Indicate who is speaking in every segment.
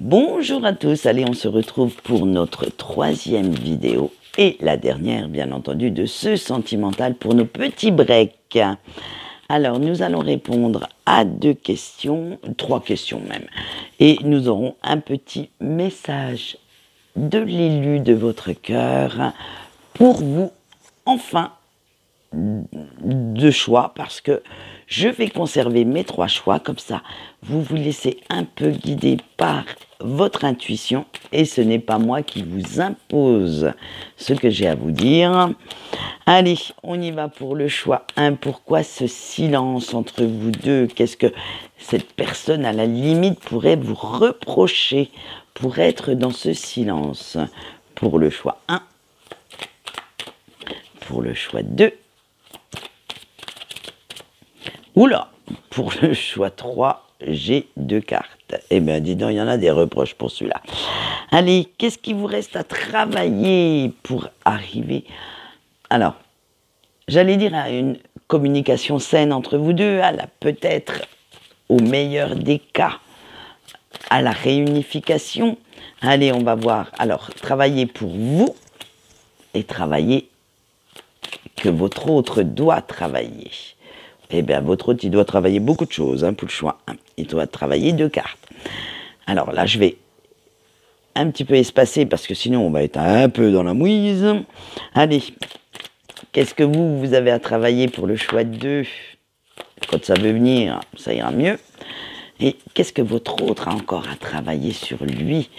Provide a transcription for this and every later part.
Speaker 1: Bonjour à tous, allez on se retrouve pour notre troisième vidéo et la dernière bien entendu de ce sentimental pour nos petits breaks. Alors nous allons répondre à trois questions même, et nous aurons un petit message de l'élu de votre cœur pour vous, enfin, de choix, parce que je vais conserver mes trois choix, comme ça vous vous laissez un peu guider par votre intuition et ce n'est pas moi qui vous impose ce que j'ai à vous dire. Allez, on y va pour le choix 1. Pourquoi ce silence entre vous deux? Qu'est-ce que cette personne à la limite pourrait vous reprocher pour être dans ce silence? Pour le choix 1. Pour le choix 2. Oula, pour le choix 3, j'ai 2 cartes. Eh bien, dis donc, il y en a des reproches pour celui-là. Allez, qu'est-ce qui vous reste à travailler pour arriver? Alors, j'allais dire à une communication saine entre vous deux, peut-être, au meilleur des cas, à la réunification. Allez, on va voir. Alors, travailler pour vous et travailler que votre autre doit travailler. Eh bien, votre autre, il doit travailler beaucoup de choses pour le choix 1. Il doit travailler 2 cartes. Alors là, je vais un petit peu espacer parce que sinon, on va être un peu dans la mouise. Allez, qu'est-ce que vous avez à travailler pour le choix 2? Quand ça veut venir, ça ira mieux. Et qu'est-ce que votre autre a encore à travailler sur lui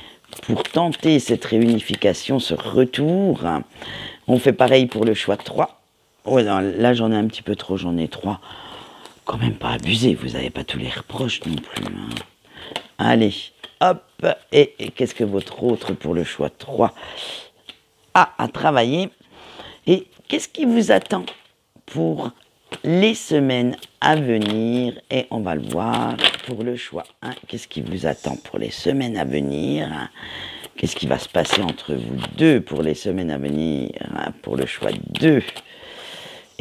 Speaker 1: pour tenter cette réunification, ce retour? On fait pareil pour le choix 3. Oh non, là j'en ai un petit peu trop, j'en ai 3. Quand même pas abusé, vous n'avez pas tous les reproches non plus. Allez, hop, et qu'est-ce que votre autre pour le choix 3 a à travailler? Et qu'est-ce qui vous attend pour les semaines à venir? Et on va le voir pour le choix 1. Qu'est-ce qui vous attend pour les semaines à venir? Qu'est-ce qui va se passer entre vous deux pour les semaines à venir? Pour le choix 2.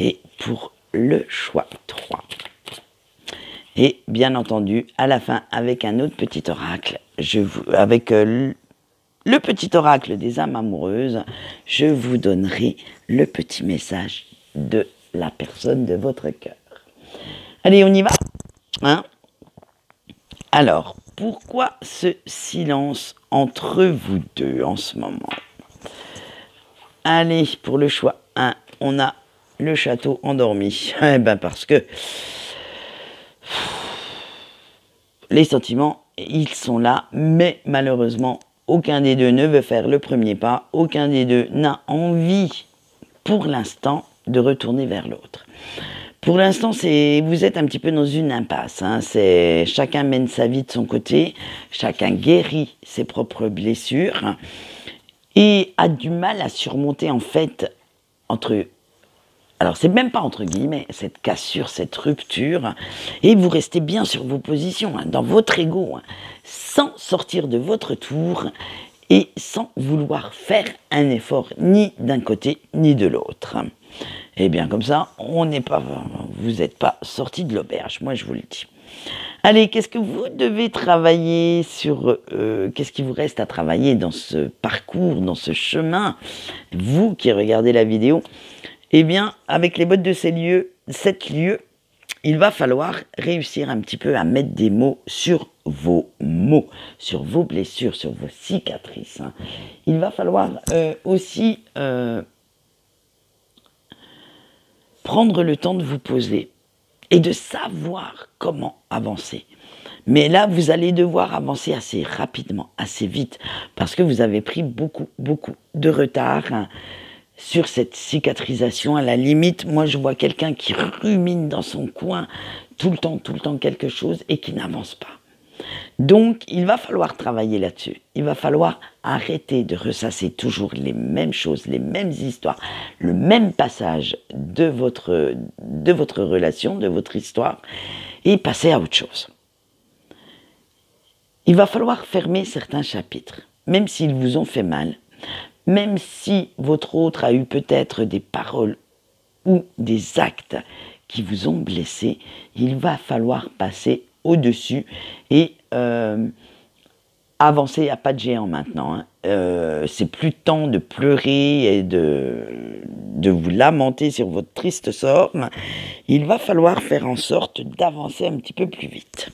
Speaker 1: Et pour le choix 3. Et bien entendu, à la fin, avec un autre petit oracle, avec le petit oracle des âmes amoureuses, je vous donnerai le petit message de la personne de votre cœur. Allez, on y va, Alors, pourquoi ce silence entre vous deux en ce moment? Allez, pour le choix 1, on a le château endormi. Eh bien, parce que les sentiments, ils sont là, mais malheureusement, aucun des deux ne veut faire le premier pas, aucun des deux n'a envie, pour l'instant, de retourner vers l'autre. Pour l'instant, vous êtes un petit peu dans une impasse. Chacun mène sa vie de son côté, chacun guérit ses propres blessures et a du mal à surmonter, en fait, alors, c'est même pas entre guillemets, cette cassure, cette rupture, et vous restez bien sur vos positions, dans votre ego, sans sortir de votre tour, et sans vouloir faire un effort ni d'un côté, ni de l'autre. Et bien comme ça, vous n'êtes pas sorti de l'auberge, moi je vous le dis. Allez, qu'est-ce que vous devez travailler sur... qu'est-ce qui vous reste à travailler dans ce parcours, dans ce chemin? Vous qui regardez la vidéo, eh bien, avec les bottes de 7 lieux, il va falloir réussir un petit peu à mettre des mots, sur vos blessures, sur vos cicatrices. Il va falloir aussi prendre le temps de vous poser et de savoir comment avancer. Mais là, vous allez devoir avancer assez rapidement, assez vite, parce que vous avez pris beaucoup de retard sur cette cicatrisation. À la limite, moi je vois quelqu'un qui rumine dans son coin tout le temps quelque chose et qui n'avance pas. Donc il va falloir travailler là-dessus. Il va falloir arrêter de ressasser toujours les mêmes choses, les mêmes histoires, le même passage de votre relation, de votre histoire, et passer à autre chose. Il va falloir fermer certains chapitres, même s'ils vous ont fait mal. Même si votre autre a eu peut-être des paroles ou des actes qui vous ont blessé, il va falloir passer au-dessus et avancez, il n'y a pas de géant maintenant. Hein. C'est plus temps de pleurer et de vous lamenter sur votre triste sort. Il va falloir faire en sorte d'avancer un petit peu plus vite.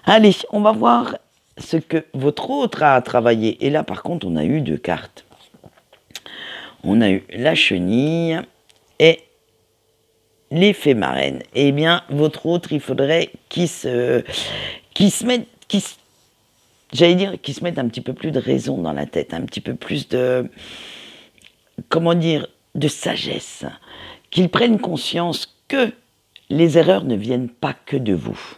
Speaker 1: Allez, on va voir ce que votre autre a à travailler. Et là, par contre, on a eu 2 cartes. On a eu la chenille et l'effet marraine. Eh bien, votre autre, il faudrait qu'il se mette un petit peu plus de raison dans la tête, un petit peu plus de, comment dire, de sagesse, qu'il prenne conscience que les erreurs ne viennent pas que de vous.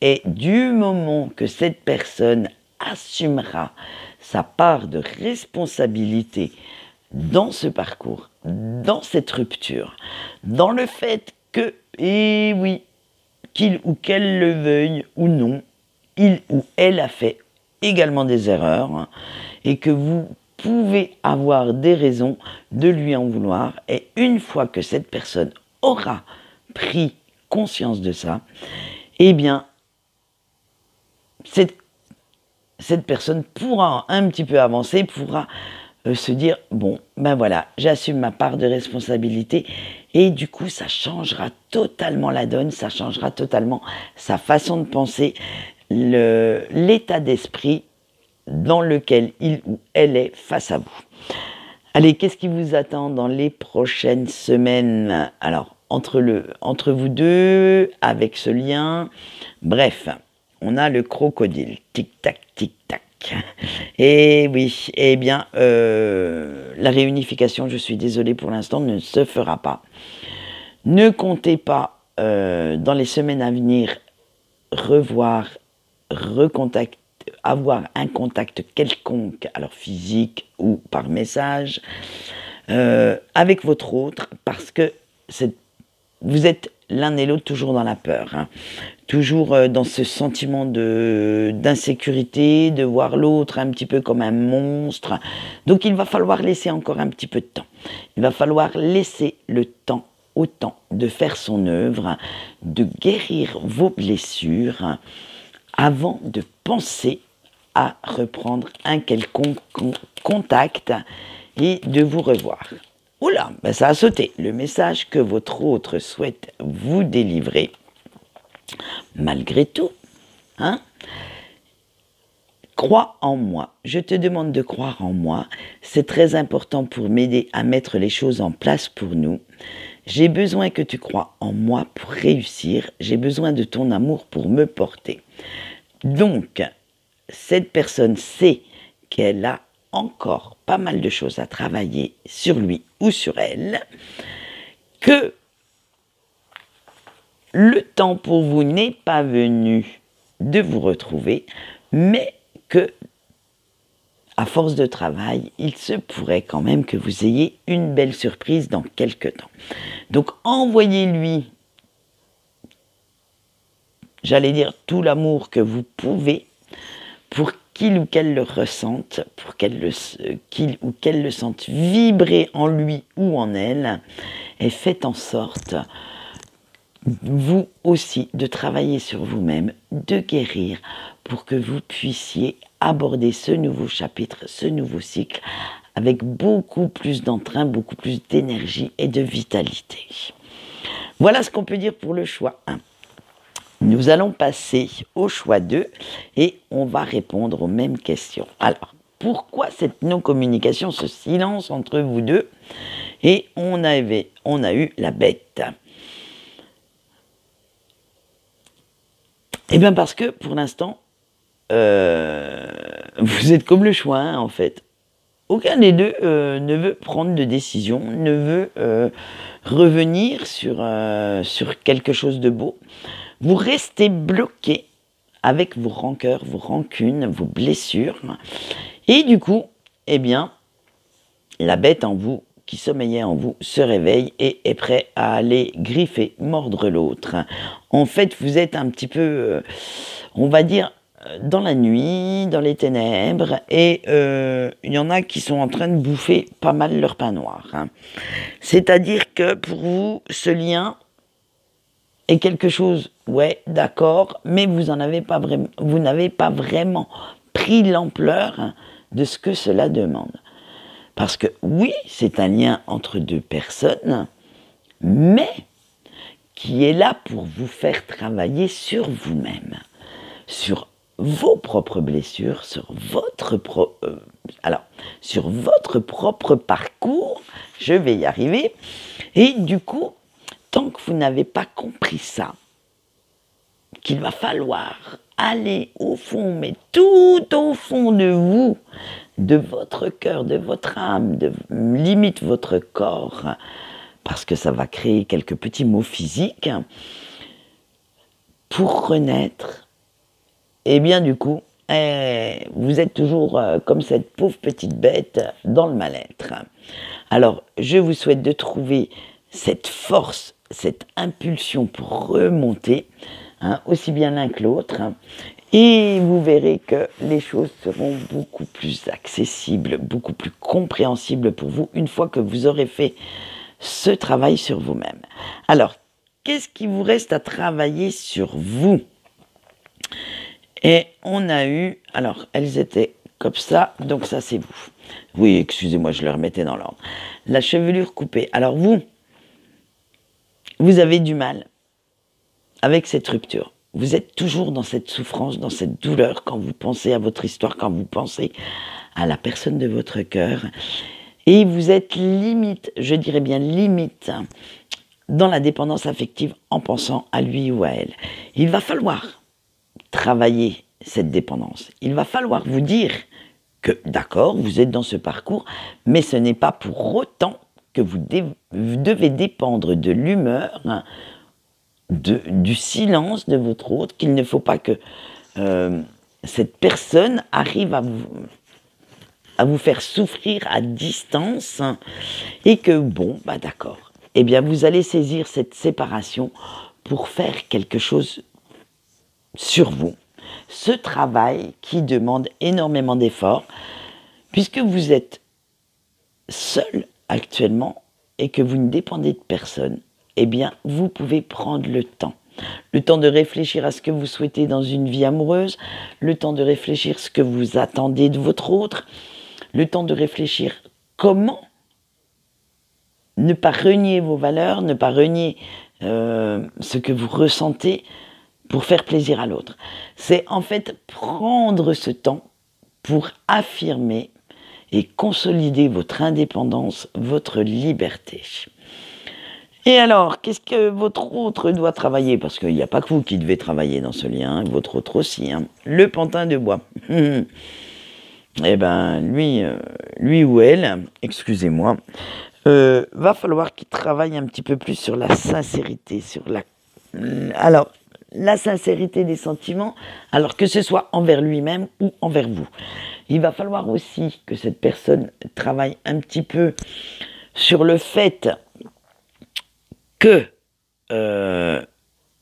Speaker 1: Et du moment que cette personne assumera sa part de responsabilité dans ce parcours, dans cette rupture, dans le fait que, et oui, qu'il ou qu'elle le veuille ou non, il ou elle a fait également des erreurs, hein, et que vous pouvez avoir des raisons de lui en vouloir. Et une fois que cette personne aura pris conscience de ça, eh bien, cette personne pourra un petit peu avancer, pourra se dire, bon, ben voilà, j'assume ma part de responsabilité, et du coup, ça changera totalement la donne, ça changera totalement sa façon de penser, l'état d'esprit dans lequel il ou elle est face à vous. Allez, qu'est-ce qui vous attend dans les prochaines semaines? Alors, entre vous deux, avec ce lien, bref, on a le crocodile, tic-tac, tic-tac. Et oui, eh bien, la réunification, je suis désolée pour l'instant, ne se fera pas. Ne comptez pas, dans les semaines à venir, avoir un contact quelconque, alors physique ou par message, avec votre autre, parce que vous êtes l'un et l'autre toujours dans la peur, hein. Toujours dans ce sentiment d'insécurité, de voir l'autre un petit peu comme un monstre. Donc il va falloir laisser encore un petit peu de temps. Il va falloir laisser le temps au temps de faire son œuvre, de guérir vos blessures, avant de penser à reprendre un quelconque contact et de vous revoir. Oula, ben ça a sauté. Le message que votre autre souhaite vous délivrer, malgré tout, hein? Crois en moi. Je te demande de croire en moi. C'est très important pour m'aider à mettre les choses en place pour nous. J'ai besoin que tu crois en moi pour réussir. J'ai besoin de ton amour pour me porter. Donc, cette personne sait qu'elle a encore pas mal de choses à travailler sur lui ou sur elle, que le temps pour vous n'est pas venu de vous retrouver, mais que, à force de travail, il se pourrait quand même que vous ayez une belle surprise dans quelques temps. Donc, envoyez-lui, j'allais dire, tout l'amour que vous pouvez pour qu'il ou qu'elle le ressente, pour qu'il ou qu'elle le sente vibrer en lui ou en elle, et faites en sorte, vous aussi, de travailler sur vous-même, de guérir, pour que vous puissiez aborder ce nouveau chapitre, ce nouveau cycle, avec beaucoup plus d'entrain, beaucoup plus d'énergie et de vitalité. Voilà ce qu'on peut dire pour le choix 1. Nous allons passer au choix 2 et on va répondre aux mêmes questions. Alors, pourquoi cette non-communication, ce silence entre vous deux? Et on a eu la bête. Eh bien parce que pour l'instant, vous êtes comme le choix, hein, en fait. Aucun des deux ne veut prendre de décision, ne veut revenir sur quelque chose de beau. Vous restez bloqué avec vos rancœurs, vos rancunes, vos blessures. Et du coup, eh bien, la bête en vous, qui sommeillait en vous, se réveille et est prêt à aller griffer, mordre l'autre. En fait, vous êtes un petit peu, on va dire, dans la nuit, dans les ténèbres, et il y en a qui sont en train de bouffer pas mal leur pain noir. Hein. C'est-à-dire que pour vous, ce lien, est quelque chose, ouais, d'accord, mais vous n'avez pas vraiment pris l'ampleur de ce que cela demande. Parce que oui, c'est un lien entre deux personnes, mais qui est là pour vous faire travailler sur vous-même, sur vos propres blessures, sur votre propre parcours. Je vais y arriver. Et du coup, tant que vous n'avez pas compris ça, qu'il va falloir aller au fond, mais tout au fond de vous, de votre cœur, de votre âme, de limite votre corps, parce que ça va créer quelques petits maux physiques, pour renaître, et bien du coup, vous êtes toujours comme cette pauvre petite bête dans le mal-être. Alors, je vous souhaite de trouver cette force, cette impulsion pour remonter, aussi bien l'un que l'autre, et vous verrez que les choses seront beaucoup plus accessibles, beaucoup plus compréhensibles pour vous une fois que vous aurez fait ce travail sur vous-même. Alors, qu'est-ce qui vous reste à travailler sur vous? Et on a eu, alors elles étaient comme ça, donc ça c'est vous. Oui, excusez-moi, je le remettais dans l'ordre. La chevelure coupée. Alors vous avez du mal avec cette rupture. Vous êtes toujours dans cette souffrance, dans cette douleur quand vous pensez à votre histoire, quand vous pensez à la personne de votre cœur. Et vous êtes limite, je dirais bien limite, dans la dépendance affective en pensant à lui ou à elle. Il va falloir travailler cette dépendance. Il va falloir vous dire que, d'accord, vous êtes dans ce parcours, mais ce n'est pas pour autant que vous devez dépendre de l'humeur, du silence de votre autre, qu'il ne faut pas que cette personne arrive à vous faire souffrir à distance, et que, bon, bah d'accord, eh bien vous allez saisir cette séparation pour faire quelque chose sur vous. Ce travail qui demande énormément d'efforts, puisque vous êtes seul actuellement et que vous ne dépendez de personne, eh bien, vous pouvez prendre le temps. Le temps de réfléchir à ce que vous souhaitez dans une vie amoureuse, le temps de réfléchir à ce que vous attendez de votre autre, le temps de réfléchir comment ne pas renier vos valeurs, ne pas renier ce que vous ressentez pour faire plaisir à l'autre. C'est en fait prendre ce temps pour affirmer et consolider votre indépendance, votre liberté. Et alors, qu'est-ce que votre autre doit travailler? Parce qu'il n'y a pas que vous qui devez travailler dans ce lien, votre autre aussi. Le pantin de bois. Eh bien, lui ou elle, excusez-moi, va falloir qu'il travaille un petit peu plus sur la sincérité, alors, la sincérité des sentiments, alors que ce soit envers lui-même ou envers vous. Il va falloir aussi que cette personne travaille un petit peu sur le fait que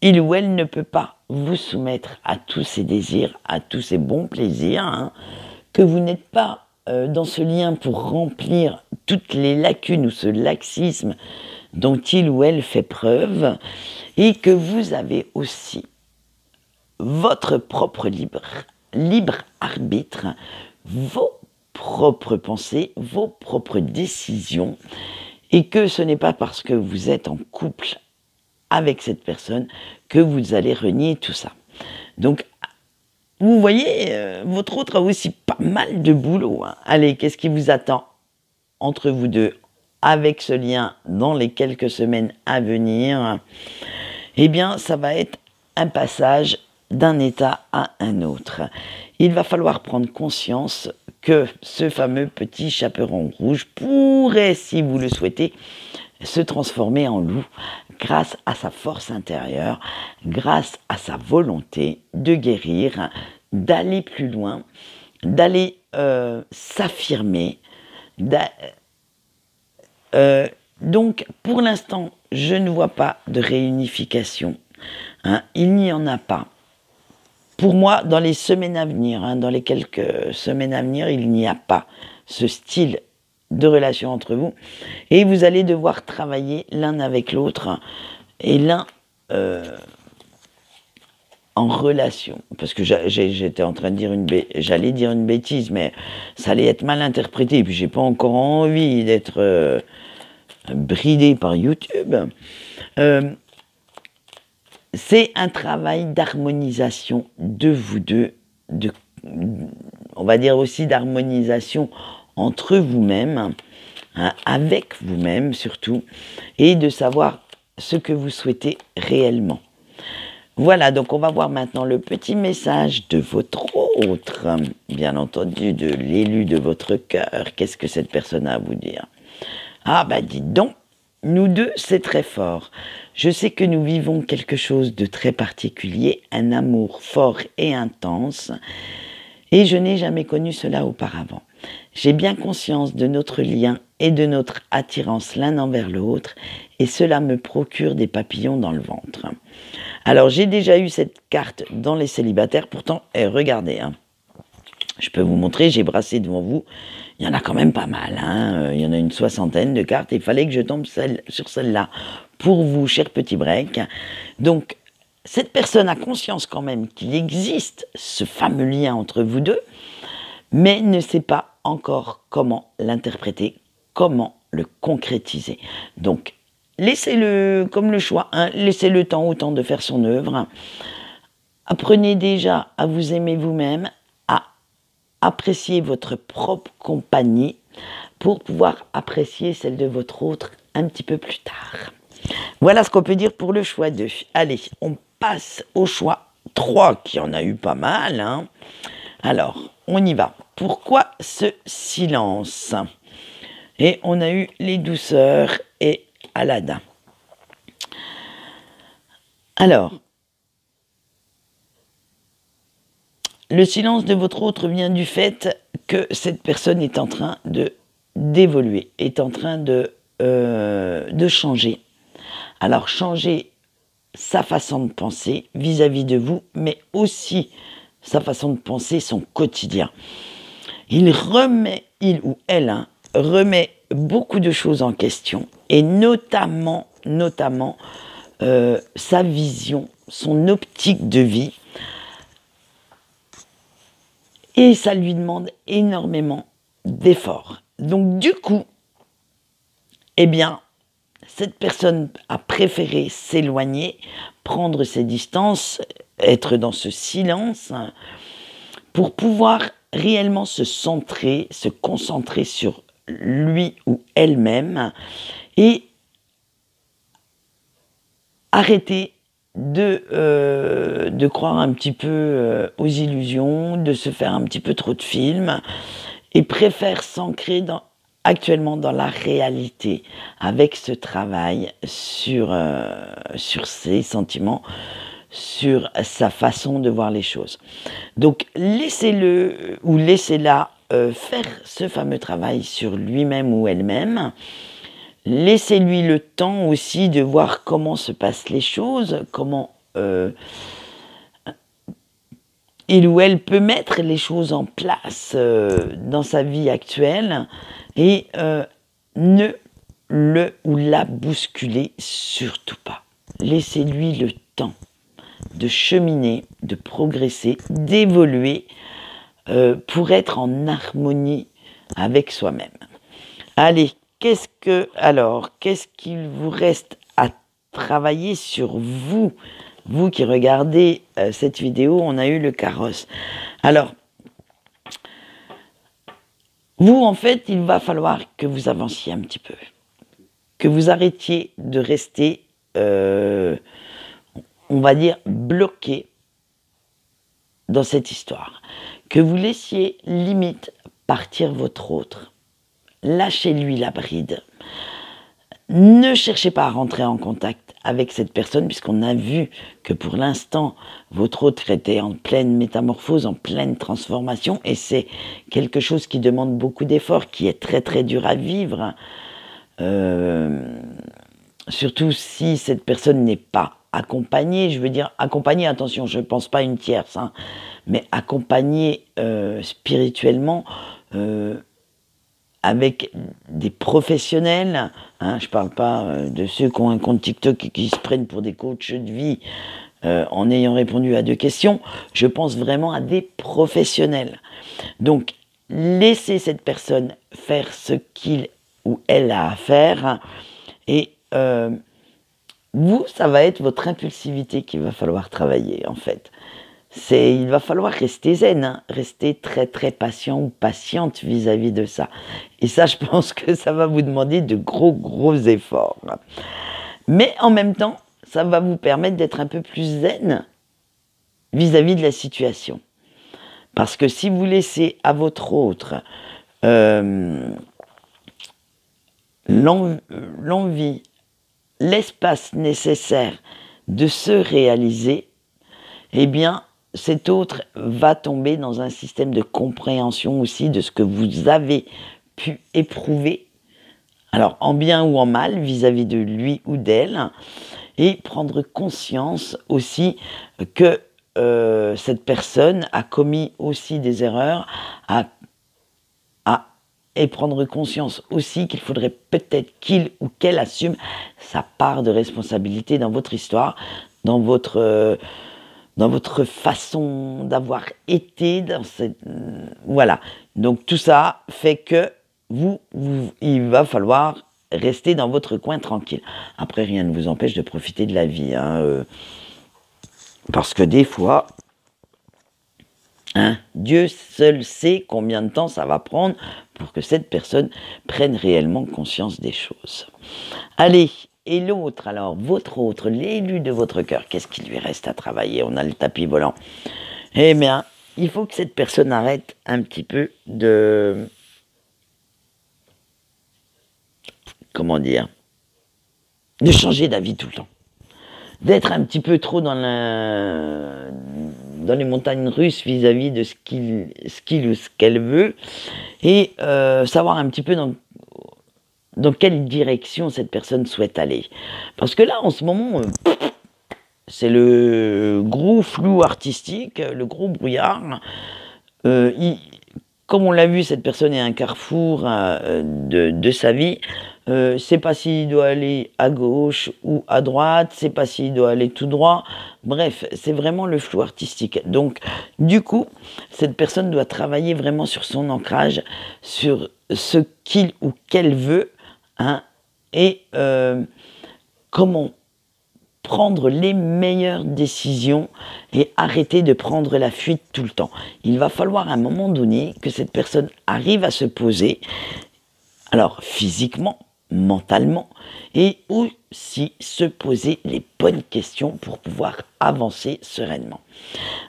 Speaker 1: il ou elle ne peut pas vous soumettre à tous ses désirs, à tous ses bons plaisirs, que vous n'êtes pas dans ce lien pour remplir toutes les lacunes ou ce laxisme dont il ou elle fait preuve, et que vous avez aussi votre propre libre arbitre, vos propres pensées, vos propres décisions, et que ce n'est pas parce que vous êtes en couple avec cette personne que vous allez renier tout ça. Donc, vous voyez, votre autre a aussi pas mal de boulot. Allez, qu'est-ce qui vous attend entre vous deux avec ce lien dans les quelques semaines à venir? Eh bien, ça va être un passage d'un état à un autre. Il va falloir prendre conscience que ce fameux petit chaperon rouge pourrait, si vous le souhaitez, se transformer en loup grâce à sa force intérieure, grâce à sa volonté de guérir, d'aller plus loin, d'aller s'affirmer. Donc, pour l'instant, je ne vois pas de réunification. Il n'y en a pas. Pour moi, dans les semaines à venir, dans les quelques semaines à venir, il n'y a pas ce style de relation entre vous. Et vous allez devoir travailler l'un avec l'autre. Et l'un en relation, parce que j'étais en train de dire j'allais dire une bêtise, mais ça allait être mal interprété, et puis j'ai pas encore envie d'être bridé par YouTube. C'est un travail d'harmonisation de vous deux, on va dire aussi d'harmonisation entre vous-même, hein, avec vous-même surtout, et de savoir ce que vous souhaitez réellement. Voilà, donc on va voir maintenant le petit message de votre autre, bien entendu, de l'élu de votre cœur. Qu'est-ce que cette personne a à vous dire? Ah bah dites donc, nous deux, c'est très fort. Je sais que nous vivons quelque chose de très particulier, un amour fort et intense, et je n'ai jamais connu cela auparavant. J'ai bien conscience de notre lien et de notre attirance l'un envers l'autre, et cela me procure des papillons dans le ventre. Alors, j'ai déjà eu cette carte dans les célibataires, pourtant, regardez, hein, je peux vous montrer, j'ai brassé devant vous, il y en a quand même pas mal, hein, il y en a une 60aine de cartes, il fallait que je tombe sur celle-là pour vous, cher petit break. Donc, cette personne a conscience quand même qu'il existe ce fameux lien entre vous deux, mais ne sait pas encore comment l'interpréter, comment le concrétiser. Donc, laissez-le comme le choix, hein, laissez le temps au temps de faire son œuvre. Apprenez déjà à vous aimer vous-même, à apprécier votre propre compagnie pour pouvoir apprécier celle de votre autre un petit peu plus tard. Voilà ce qu'on peut dire pour le choix 2. Allez, on passe au choix 3, qui en a eu pas mal, hein. Alors, on y va. Pourquoi ce silence? Et on a eu les douceurs et Aladdin. Alors, le silence de votre autre vient du fait que cette personne est en train d'évoluer, est en train de changer. Alors, changer sa façon de penser vis-à-vis de vous, mais aussi sa façon de penser, son quotidien. Il ou elle, hein, remet beaucoup de choses en question, et notamment sa vision, son optique de vie, et ça lui demande énormément d'efforts. Donc du coup, eh bien, cette personne a préféré s'éloigner, prendre ses distances, être dans ce silence, pour pouvoir réellement se centrer, se concentrer sur lui ou elle-même, et arrêter de croire un petit peu aux illusions, de se faire un petit peu trop de films, et préfère s'ancrer actuellement dans la réalité, avec ce travail sur ses sentiments, sur sa façon de voir les choses. Donc laissez-le ou laissez-la faire ce fameux travail sur lui-même ou elle-même. Laissez-lui le temps aussi de voir comment se passent les choses, comment il ou elle peut mettre les choses en place dans sa vie actuelle, et ne le ou la bousculer surtout pas. Laissez-lui le temps de cheminer, de progresser, d'évoluer pour être en harmonie avec soi-même. Allez, qu'est-ce qu'il vous reste à travailler sur vous? Vous qui regardez cette vidéo, on a eu le carrosse. Alors, vous, en fait, il va falloir que vous avanciez un petit peu. Que vous arrêtiez de rester, on va dire, bloqué dans cette histoire. Que vous laissiez, limite, partir votre autre. Lâchez-lui la bride. Ne cherchez pas à rentrer en contact avec cette personne, puisqu'on a vu que pour l'instant, votre autre était en pleine métamorphose, en pleine transformation, et c'est quelque chose qui demande beaucoup d'efforts, qui est très très dur à vivre, surtout si cette personne n'est pas accompagnée. Je veux dire accompagnée, attention, je ne pense pas une tierce, hein, mais accompagnée spirituellement, avec des professionnels, hein, je ne parle pas de ceux qui ont un compte TikTok et qui se prennent pour des coachs de vie en ayant répondu à 2 questions, je pense vraiment à des professionnels. Donc, laissez cette personne faire ce qu'il ou elle a à faire et vous, ça va être votre impulsivité qu'il va falloir travailler en fait. Il va falloir rester zen, hein, rester très très patient ou patiente vis-à-vis de ça. Et ça, je pense que ça va vous demander de gros efforts. Mais en même temps, ça va vous permettre d'être un peu plus zen vis-à-vis de la situation. Parce que si vous laissez à votre autre l'envie, l'espace nécessaire de se réaliser, eh bien, cet autre va tomber dans un système de compréhension aussi de ce que vous avez pu éprouver, alors en bien ou en mal, vis-à-vis de lui ou d'elle, et prendre conscience aussi que cette personne a commis aussi des erreurs, et prendre conscience aussi qu'il faudrait peut-être qu'il ou qu'elle assume sa part de responsabilité dans votre histoire, dans votre façon d'avoir été, voilà. Donc tout ça fait que il va falloir rester dans votre coin tranquille. Après, rien ne vous empêche de profiter de la vie, hein, parce que des fois, hein, Dieu seul sait combien de temps ça va prendre pour que cette personne prenne réellement conscience des choses. Allez, et l'autre alors, votre autre, l'élu de votre cœur, qu'est-ce qu'il lui reste à travailler? On a le tapis volant. Eh bien, il faut que cette personne arrête un petit peu de... Comment dire? De changer d'avis tout le temps. D'être un petit peu trop dans les montagnes russes vis-à-vis de ce qu'il ou ce qu'elle veut, et savoir un petit peu dans quelle direction cette personne souhaite aller. Parce que là, en ce moment, c'est le gros flou artistique, le gros brouillard. Comme on l'a vu, cette personne est à un carrefour de sa vie. C'est pas s'il doit aller à gauche ou à droite, c'est pas s'il doit aller tout droit. Bref, c'est vraiment le flou artistique. Donc, du coup, cette personne doit travailler vraiment sur son ancrage, sur ce qu'il ou qu'elle veut, hein, et comment prendre les meilleures décisions et arrêter de prendre la fuite tout le temps. Il va falloir à un moment donné que cette personne arrive à se poser, alors physiquement, mentalement, et aussi se poser les bonnes questions pour pouvoir avancer sereinement.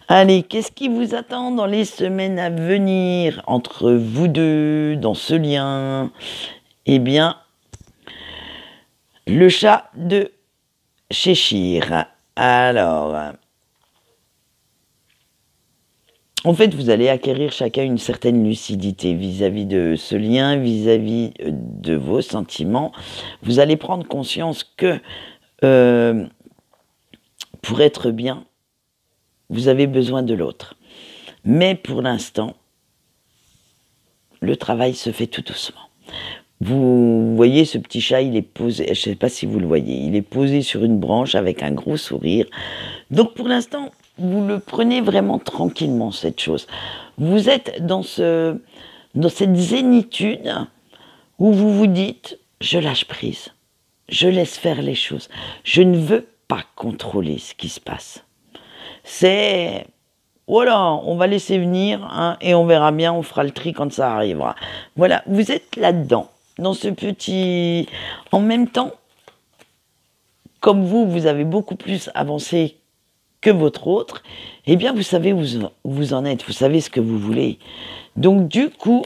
Speaker 1: Allez, qu'est-ce qui vous attend dans les semaines à venir entre vous deux, dans ce lien? Eh bien, le chat de Cheshire. Alors, en fait, vous allez acquérir chacun une certaine lucidité vis-à-vis de ce lien, vis-à-vis de vos sentiments. Vous allez prendre conscience que pour être bien, vous avez besoin de l'autre. Mais pour l'instant, le travail se fait tout doucement. Vous voyez ce petit chat, il est posé, je ne sais pas si vous le voyez, il est posé sur une branche avec un gros sourire. Donc pour l'instant, vous le prenez vraiment tranquillement, cette chose. Vous êtes dans cette zénitude où vous vous dites, je lâche prise, je laisse faire les choses. Je ne veux pas contrôler ce qui se passe. C'est... Voilà, on va laisser venir, hein, et on verra bien, on fera le tri quand ça arrivera. Voilà, vous êtes là-dedans, dans ce petit... En même temps, comme vous avez beaucoup plus avancé que votre autre, eh bien, vous savez où vous en êtes, vous savez ce que vous voulez. Donc, du coup,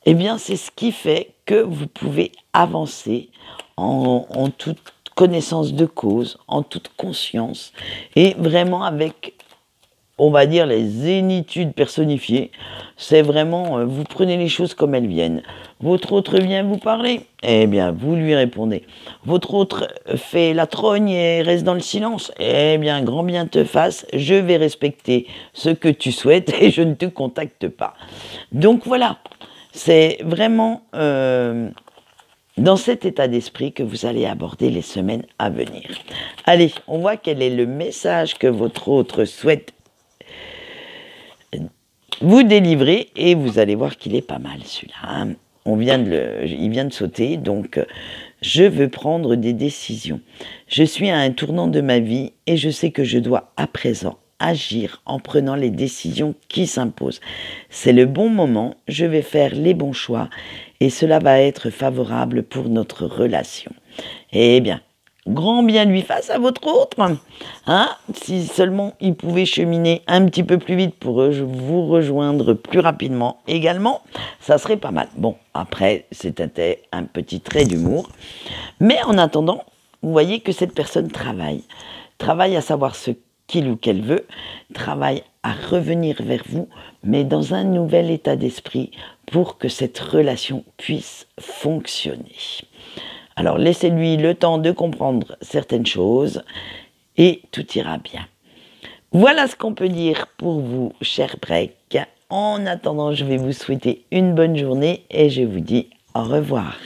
Speaker 1: eh bien, c'est ce qui fait que vous pouvez avancer en toute connaissance de cause, en toute conscience, et vraiment avec... on va dire les zénitudes personnifiées, c'est vraiment, vous prenez les choses comme elles viennent. Votre autre vient vous parler, eh bien, vous lui répondez. Votre autre fait la trogne et reste dans le silence, eh bien, grand bien te fasse, je vais respecter ce que tu souhaites et je ne te contacte pas. Donc voilà, C'est vraiment dans cet état d'esprit que vous allez aborder les semaines à venir. Allez, on voit quel est le message que votre autre souhaite vous délivrer et vous allez voir qu'il est pas mal celui-là. Hein. Il vient de sauter, donc je veux prendre des décisions. Je suis à un tournant de ma vie et je sais que je dois à présent agir en prenant les décisions qui s'imposent. C'est le bon moment, je vais faire les bons choix et cela va être favorable pour notre relation. Eh bien, grand bien lui fasse à votre autre. Hein, si seulement il pouvait cheminer un petit peu plus vite pour vous rejoindre plus rapidement également, ça serait pas mal. Bon, après, c'était un petit trait d'humour. Mais en attendant, vous voyez que cette personne travaille à savoir ce qu'il ou qu'elle veut, travaille à revenir vers vous, mais dans un nouvel état d'esprit pour que cette relation puisse fonctionner. Alors laissez-lui le temps de comprendre certaines choses et tout ira bien. Voilà ce qu'on peut dire pour vous, cher Break. En attendant, je vais vous souhaiter une bonne journée et je vous dis au revoir.